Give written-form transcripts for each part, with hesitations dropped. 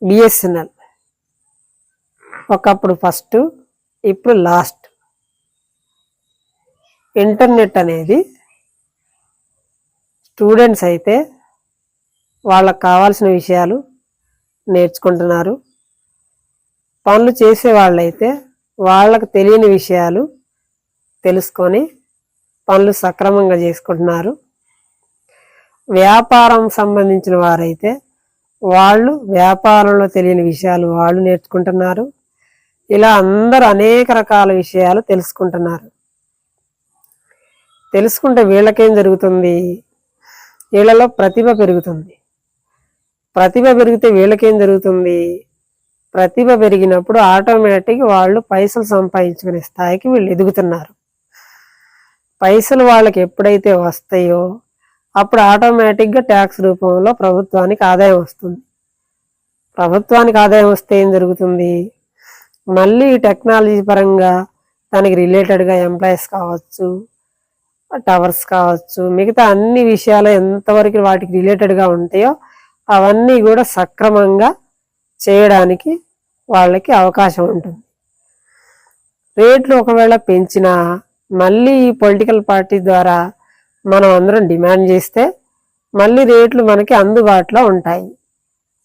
BSNL ఒకప్పుడు first, ఇప్పుడు last. Internet అనేది స్టూడెంట్స్ అయితే వాళ్ళకు కావాల్సిన విషయాలు నేర్చుకుంటున్నారు. పనులు చేసే వాళ్ళైతే వాళ్ళకు తెలియని విషయాలు తెలుసుకొని పనులు సక్రమంగా చేసుకుంటున్నారు. వ్యాపారం సంబంధించిన వారైతే వాళ్ళు వ్యాపారంలో తెలియని విషయాలు వాళ్ళు నేర్చుకుంటున్నారు. ఇలా అందరూ అనేక రకాల విషయాలు తెలుసుకుంటున్నారు. తెలుసుకుంటే వీళ్ళకేం జరుగుతుంది? వీళ్ళలో ప్రతిభ పెరుగుతుంది. ప్రతిభ పెరిగితే వీళ్ళకేం జరుగుతుంది? ప్రతిభ పెరిగినప్పుడు ఆటోమేటిక్ వాళ్ళు పైసలు సంపాదించుకునే స్థాయికి వీళ్ళు ఎదుగుతున్నారు. పైసలు వాళ్ళకి ఎప్పుడైతే వస్తాయో అప్పుడు ఆటోమేటిక్గా ట్యాక్స్ రూపంలో ప్రభుత్వానికి ఆదాయం వస్తుంది. ప్రభుత్వానికి ఆదాయం వస్తే ఏం జరుగుతుంది? మళ్ళీ టెక్నాలజీ పరంగా దానికి రిలేటెడ్గా ఎంప్లాయీస్ కావచ్చు, టవర్స్ కావచ్చు, మిగతా అన్ని విషయాలు ఎంతవరకు వాటికి రిలేటెడ్గా ఉంటాయో అవన్నీ కూడా సక్రమంగా చేయడానికి వాళ్ళకి అవకాశం ఉంటుంది. రేట్లు ఒకవేళ పెంచినా మళ్ళీ ఈ పొలిటికల్ పార్టీ ద్వారా మనం అందరం డిమాండ్ చేస్తే మళ్ళీ రేట్లు మనకి అందుబాటులో ఉంటాయి.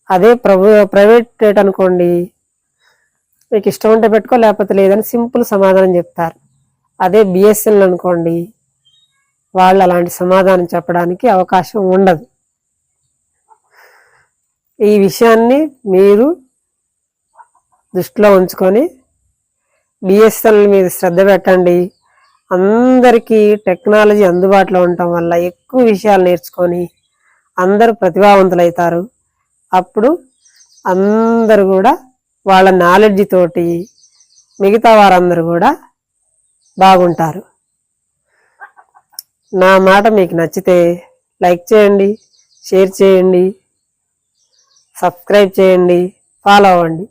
అదే ప్రైవేట్ రేట్ అనుకోండి, మీకు ఇష్టం ఉంటే పెట్టుకో లేకపోతే లేదని సింపుల్ సమాధానం చెప్తారు. అదే బిఎస్ఎన్ఎల్ అనుకోండి, వాళ్ళు అలాంటి సమాధానం చెప్పడానికి అవకాశం ఉండదు. ఈ విషయాన్ని మీరు దృష్టిలో ఉంచుకొని బిఎస్ఎన్ఎల్ మీద శ్రద్ధ పెట్టండి. అందరికీ టెక్నాలజీ అందుబాటులో ఉండటం వల్ల ఎక్కువ విషయాలు నేర్చుకొని అందరూ ప్రతిభావంతులవుతారు. అప్పుడు అందరూ కూడా వాళ్ళ నాలెడ్జ్ తోటి మిగతా వారందరూ కూడా బాగుంటారు. నా మాట మీకు నచ్చితే లైక్ చేయండి, షేర్ చేయండి, సబ్స్క్రైబ్ చేయండి, ఫాలో అవ్వండి.